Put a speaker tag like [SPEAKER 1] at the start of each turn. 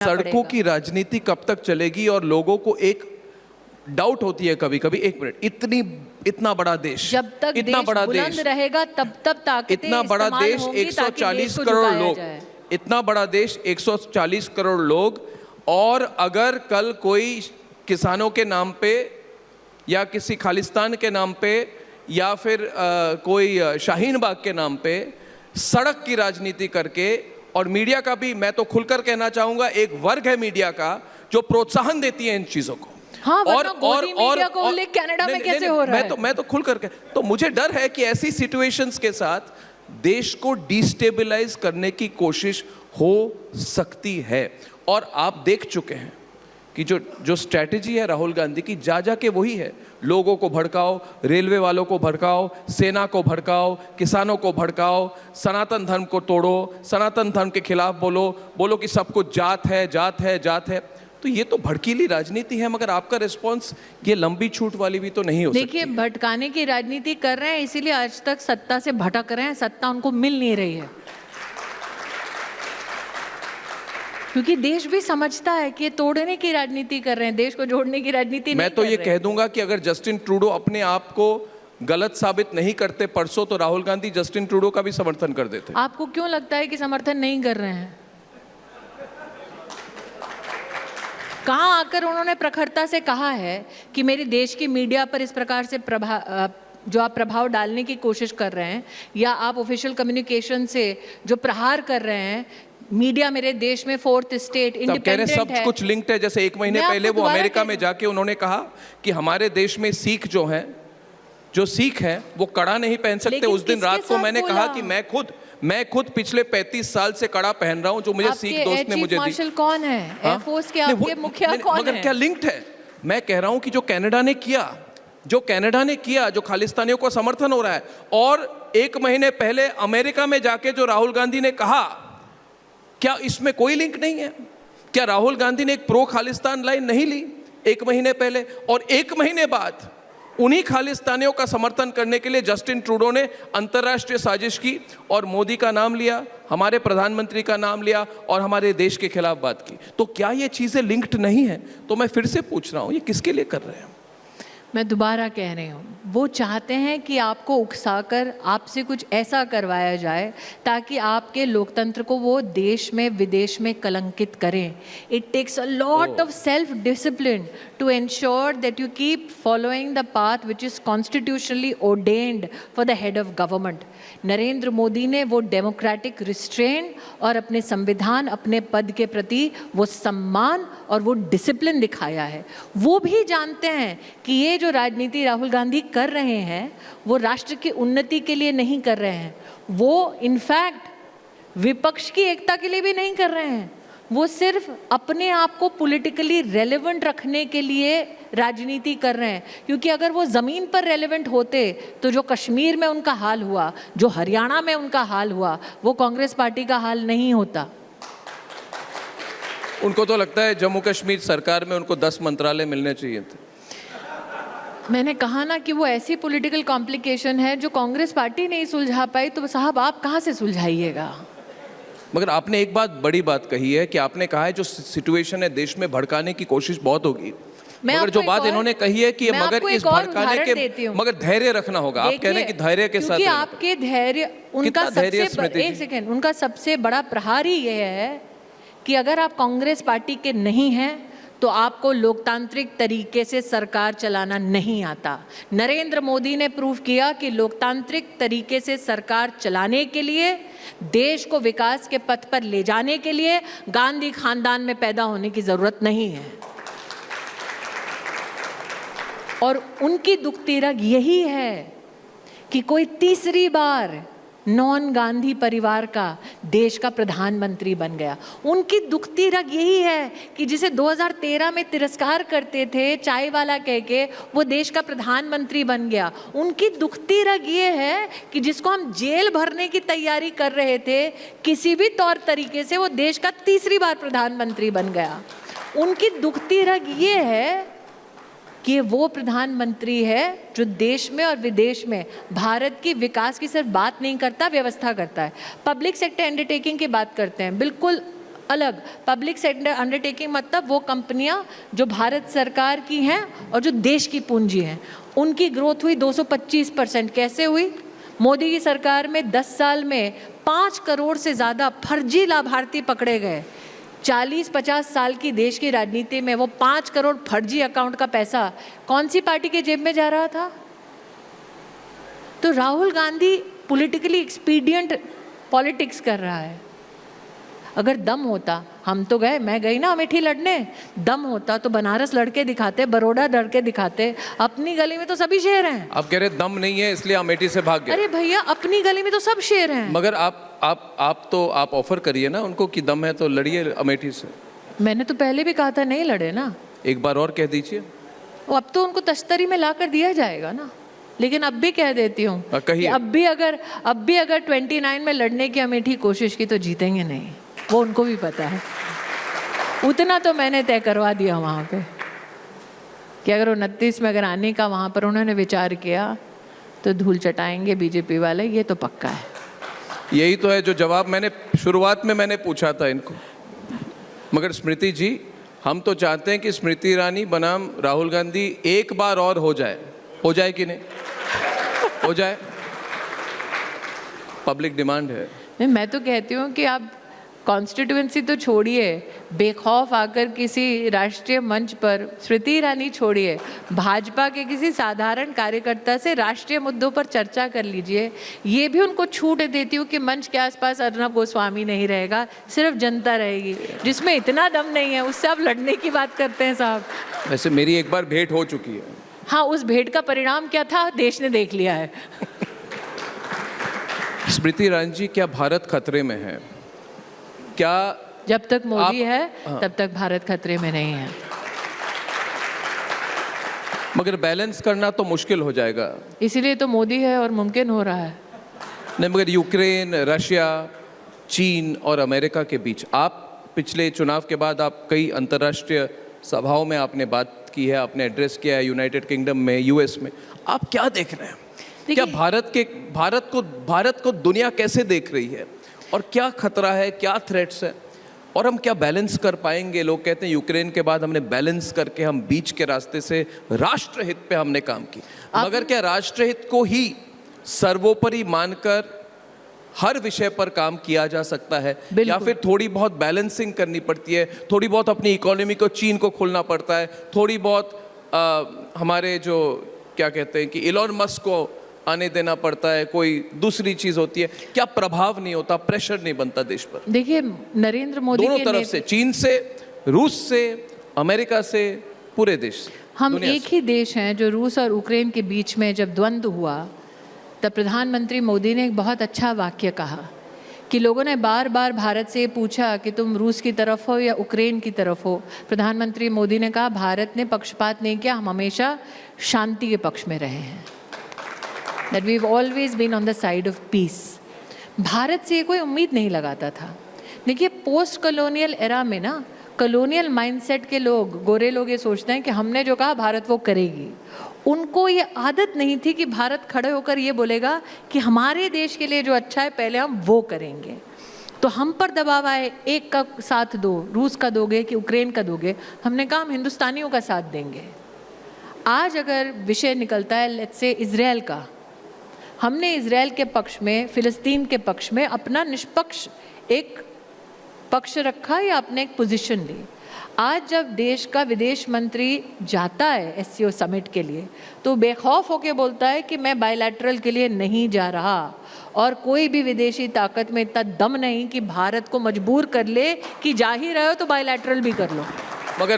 [SPEAKER 1] सड़कों की राजनीति कब तक चलेगी? और लोगों को एक डाउट होती है कभी कभी, एक मिनट, इतना बड़ा देश,
[SPEAKER 2] जब तक
[SPEAKER 1] इतना
[SPEAKER 2] देश
[SPEAKER 1] बड़ा
[SPEAKER 2] बुलंद
[SPEAKER 1] देश
[SPEAKER 2] रहेगा तब तक ताकतें
[SPEAKER 1] इतना बड़ा
[SPEAKER 2] इस्तेमाल
[SPEAKER 1] देश,
[SPEAKER 2] होंगी ताकि
[SPEAKER 1] 140
[SPEAKER 2] देश को
[SPEAKER 1] करोड़
[SPEAKER 2] झुकाया
[SPEAKER 1] लोग,
[SPEAKER 2] जाए।
[SPEAKER 1] इतना बड़ा देश, 140 करोड़ लोग, और अगर कल कोई किसानों के नाम पे या किसी खालिस्तान के नाम पे या फिर कोई शाहीन बाग के नाम पे सड़क की राजनीति करके, और मीडिया का भी मैं तो खुलकर कहना चाहूंगा, एक वर्ग है मीडिया का जो प्रोत्साहन देती है इन चीजों को।
[SPEAKER 2] हाँ, और मीडिया को उल्लेख कनाडा में कैसे हो रहा है?
[SPEAKER 1] मैं तो खुल करके, तो मुझे डर है कि ऐसी सिचुएशंस के साथ देश को डिस्टेबलाइज करने की कोशिश हो सकती है। और आप देख चुके हैं कि जो स्ट्रैटेजी है राहुल गांधी की, जा के वही है, लोगों को भड़काओ, रेलवे वालों को भड़काओ, सेना को भड़काओ, किसानों को भड़काओ, सनातन धर्म को तोड़ो, सनातन धर्म के खिलाफ बोलो कि सब कुछ जात है। तो ये तो भड़कीली राजनीति है, मगर आपका रिस्पॉन्स ये लंबी छूट वाली भी तो नहीं हो सकती।
[SPEAKER 2] देखिए, भटकाने की राजनीति कर रहे हैं, इसीलिए आज तक सत्ता से भटक रहे हैं, सत्ता उनको मिल नहीं रही है। क्योंकि देश भी समझता है कि ये तोड़ने की राजनीति कर रहे हैं, देश को जोड़ने की राजनीति नहीं कर रहे।
[SPEAKER 1] मैं तो ये कह दूंगा कि अगर जस्टिन ट्रूडो अपने आप को गलत साबित नहीं करते परसों, तो राहुल गांधी जस्टिन ट्रूडो का भी समर्थन कर देते।
[SPEAKER 2] आपको क्यों लगता है कि समर्थन नहीं कर रहे हैं? कहाँ आकर उन्होंने प्रखरता से कहा है कि मेरे देश की मीडिया पर इस प्रकार से जो आप प्रभाव डालने की कोशिश कर रहे हैं, या आप ऑफिशियल कम्युनिकेशन से जो प्रहार कर रहे हैं, मीडिया मेरे देश में फोर्थ स्टेट इंडिपेंडेंट है,
[SPEAKER 1] सब कुछ लिंक्ड है। जैसे एक महीने पहले वो अमेरिका में जाके उन्होंने कहा कि हमारे देश में सिख जो सिख है वो कड़ा नहीं पहन सकते। उस दिन रात को मैंने कहा कि मैं खुद पिछले 35 साल से कड़ा पहन रहा हूं, जो मुझे सिख दोस्त ने मुझे दी।
[SPEAKER 2] मार्शल कौन है? एयरफोर्स के आपके मुखिया कौन है?
[SPEAKER 1] मगर क्या लिंक्ड है? मैं कह रहा हूं कि जो कनाडा ने किया, जो खालिस्तानियों को समर्थन हो रहा है, और एक महीने पहले अमेरिका में जाके जो राहुल गांधी ने कहा, क्या इसमें कोई लिंक नहीं है? क्या राहुल गांधी ने एक प्रो खालिस्तान लाइन नहीं ली एक महीने पहले? और एक महीने बाद उन्हीं खालिस्तानियों का समर्थन करने के लिए जस्टिन ट्रूडो ने अंतर्राष्ट्रीय साजिश की और मोदी का नाम लिया, हमारे प्रधानमंत्री का नाम लिया और हमारे देश के खिलाफ बात की। तो क्या ये चीजें लिंक्ड नहीं है? तो मैं फिर से पूछ रहा हूं, ये किसके लिए कर रहे हैं?
[SPEAKER 2] मैं दोबारा कह रही हूँ, वो चाहते हैं कि आपको उकसाकर आपसे कुछ ऐसा करवाया जाए ताकि आपके लोकतंत्र को वो देश में विदेश में कलंकित करें। It takes a lot of self discipline to ensure that you keep following the path which is constitutionally ordained for the head of government. Narendra Modi ने वो डेमोक्रेटिक रिस्ट्रेन और अपने संविधान, अपने पद के प्रति वो सम्मान और वो डिसिप्लिन दिखाया है। वो भी जानते हैं कि ये जो राजनीति राहुल गांधी कर रहे हैं वो राष्ट्र की उन्नति के लिए नहीं कर रहे हैं, वो इनफैक्ट विपक्ष की एकता के लिए भी नहीं कर रहे हैं। वो सिर्फ अपने आप को पॉलिटिकली रेलेवेंट रखने के लिए राजनीति कर रहे हैं। क्योंकि अगर वो ज़मीन पर रेलेवेंट होते तो जो कश्मीर में उनका हाल हुआ, जो हरियाणा में उनका हाल हुआ, वो कांग्रेस पार्टी का हाल नहीं होता।
[SPEAKER 1] उनको तो लगता है जम्मू कश्मीर सरकार में उनको 10 मंत्रालय मिलने चाहिए थे।
[SPEAKER 2] मैंने कहा ना कि वो ऐसी पॉलिटिकल कॉम्प्लिकेशन है जो कांग्रेस पार्टी नहीं सुलझा पाई, तो साहब आप कहाँ से सुलझाइएगा?
[SPEAKER 1] मगर आपने एक बड़ी बात कही है कि आपने कहा है जो सिचुएशन है देश में भड़काने की कोशिश बहुत होगी। मगर जो बात इन्होंने कही है कि मगर इस भड़काने के मगर धैर्य रखना होगा। आप कह रहे हैं कि धैर्य के साथ,
[SPEAKER 2] आपके धैर्य, उनका सबसे बड़ा प्रहार ही यह है कि अगर आप कांग्रेस पार्टी के नहीं हैं तो आपको लोकतांत्रिक तरीके से सरकार चलाना नहीं आता। नरेंद्र मोदी ने प्रूव किया कि लोकतांत्रिक तरीके से सरकार चलाने के लिए, देश को विकास के पथ पर ले जाने के लिए गांधी खानदान में पैदा होने की जरूरत नहीं है। और उनकी दुखती रग यही है कि कोई तीसरी बार नॉन गांधी परिवार का देश का प्रधानमंत्री बन गया। उनकी दुखती रग यही है कि जिसे 2013 में तिरस्कार करते थे चाय वाला कह के, वो देश का प्रधानमंत्री बन गया। उनकी दुखती रग ये है कि जिसको हम जेल भरने की तैयारी कर रहे थे, किसी भी तौर तरीके से वो देश का तीसरी बार प्रधानमंत्री बन गया। उनकी दुखती रग ये है कि वो प्रधानमंत्री है जो देश में और विदेश में भारत की विकास की सिर्फ बात नहीं करता, व्यवस्था करता है। पब्लिक सेक्टर अंडरटेकिंग की बात करते हैं, बिल्कुल अलग। पब्लिक सेक्टर अंडरटेकिंग मतलब वो कंपनियां जो भारत सरकार की हैं और जो देश की पूंजी हैं, उनकी ग्रोथ हुई 225%। कैसे हुई? मोदी की सरकार में 10 साल में 5 करोड़ से ज़्यादा फर्जी लाभार्थी पकड़े गए। 40-50 साल की देश की राजनीति में वो 5 करोड़ फर्जी अकाउंट का पैसा कौन सी पार्टी के जेब में जा रहा था? तो Rahul Gandhi politically expedient politics कर रहा है। अगर दम होता, हम तो गए, मैं गई ना अमेठी लड़ने, दम होता तो बनारस लड़के दिखाते, बड़ौदा लड़के दिखाते। अपनी गली में तो सभी शेर हैं।
[SPEAKER 1] आप कह रहे दम नहीं है इसलिए अमेठी से भाग गए।
[SPEAKER 2] अरे भैया, अपनी गली में तो सब शेर हैं।
[SPEAKER 1] मगर आप ऑफर करिए ना उनको कि दम है तो लड़िए अमेठी से।
[SPEAKER 2] मैंने तो पहले भी कहा था नहीं लड़े ना।
[SPEAKER 1] एक बार और कह दीजिए।
[SPEAKER 2] वो अब तो उनको तश्तरी में ला कर दिया जाएगा ना। लेकिन अब भी कह देती हूँ कि अब भी अगर 29 में लड़ने की अमेठी कोशिश की तो जीतेंगे नहीं, वो उनको भी पता है। उतना तो मैंने तय करवा दिया वहाँ पे कि अगर 29 में अगर आने का वहाँ पर उन्होंने विचार किया तो धूल चटाएंगे बीजेपी वाले, ये तो पक्का है।
[SPEAKER 1] यही तो है जो जवाब मैंने शुरुआत में मैंने पूछा था इनको। मगर स्मृति जी, हम तो चाहते हैं कि स्मृति ईरानी बनाम राहुल गांधी एक बार और हो जाए कि नहीं हो जाए? पब्लिक डिमांड है।
[SPEAKER 2] नहीं, मैं तो कहती हूँ कि आप कॉन्स्टिट्यूएंसी तो छोड़िए, बेखौफ आकर किसी राष्ट्रीय मंच पर स्मृति ईरानी छोड़िए, भाजपा के किसी साधारण कार्यकर्ता से राष्ट्रीय मुद्दों पर चर्चा कर लीजिए। ये भी उनको छूट देती हूँ कि मंच के आसपास अर्नब गोस्वामी नहीं रहेगा, सिर्फ जनता रहेगी। जिसमें इतना दम नहीं है उससे आप लड़ने की बात करते हैं साहब।
[SPEAKER 1] वैसे मेरी एक बार भेंट हो चुकी है।
[SPEAKER 2] हाँ, उस भेंट का परिणाम क्या था देश ने देख लिया है।
[SPEAKER 1] स्मृति ईरानी जी, क्या भारत खतरे में है? क्या
[SPEAKER 2] जब तक मोदी है तब तक भारत खतरे में नहीं है।
[SPEAKER 1] मगर बैलेंस करना तो मुश्किल हो जाएगा।
[SPEAKER 2] इसीलिए तो मोदी है और मुमकिन हो रहा है।
[SPEAKER 1] नहीं, मगर यूक्रेन, रशिया, चीन और अमेरिका के बीच आप पिछले चुनाव के बाद आप कई अंतर्राष्ट्रीय सभाओं में आपने बात की है, आपने एड्रेस किया है, यूनाइटेड किंगडम में, यूएस में। आप क्या देख रहे हैं? क्या भारत को दुनिया कैसे देख रही है और क्या खतरा है, क्या थ्रेट्स है, और हम क्या बैलेंस कर पाएंगे? लोग कहते हैं यूक्रेन के बाद हमने बैलेंस करके हम बीच के रास्ते से राष्ट्रहित पे हमने काम की। मगर क्या राष्ट्रहित को ही सर्वोपरि मानकर हर विषय पर काम किया जा सकता है, या फिर थोड़ी बहुत बैलेंसिंग करनी पड़ती है? थोड़ी बहुत अपनी इकोनॉमी को चीन को खोलना पड़ता है, थोड़ी बहुत हमारे जो क्या कहते हैं कि इलॉन मस्क को आने देना पड़ता है, कोई दूसरी चीज होती है। क्या प्रभाव नहीं होता, प्रेशर नहीं बनता देश पर?
[SPEAKER 2] देखिए, नरेंद्र मोदी
[SPEAKER 1] दोनों तरफ से, चीन से, रूस से, अमेरिका से, पूरे देश।
[SPEAKER 2] हम एक ही देश हैं। जो रूस और यूक्रेन के बीच में जब द्वंद्व हुआ तब प्रधानमंत्री मोदी ने एक बहुत अच्छा वाक्य कहा कि लोगों ने बार बार भारत से पूछा कि तुम रूस की तरफ हो या यूक्रेन की तरफ हो। प्रधानमंत्री मोदी ने कहा भारत ने पक्षपात नहीं किया, हम हमेशा शांति के पक्ष में रहे हैं। That we've always been on the side of peace. Bharat से कोई उम्मीद नहीं लगाता था। देखिए, पोस्ट कॉलोनियल एरा में ना, कॉलोनियल माइंडसेट के लोग, गोरे लोग ये सोचते हैं कि हमने जो कहा भारत वो करेगी। उनको ये आदत नहीं थी कि भारत खड़े होकर ये बोलेगा कि हमारे देश के लिए जो अच्छा है पहले हम वो करेंगे। तो हम पर दबाव आए, एक का साथ दो, रूस का दोगे कि यूक्रेन का दोगे? हमने कहा हम हिंदुस्तानियों का साथ देंगे। आज अगर विषय निकलता है लेट्स से इजराइल का, हमने इजराइल के पक्ष में, फिलिस्तीन के पक्ष में अपना निष्पक्ष एक पक्ष रखा या अपने एक पोजीशन ली। आज जब देश का विदेश मंत्री जाता है एससीओ समिट के लिए तो बेखौफ होकर बोलता है कि मैं बायलैटरल के लिए नहीं जा रहा, और कोई भी विदेशी ताकत में इतना दम नहीं कि भारत को मजबूर कर ले कि जा ही रहे हो तो बायलैटरल भी कर लो।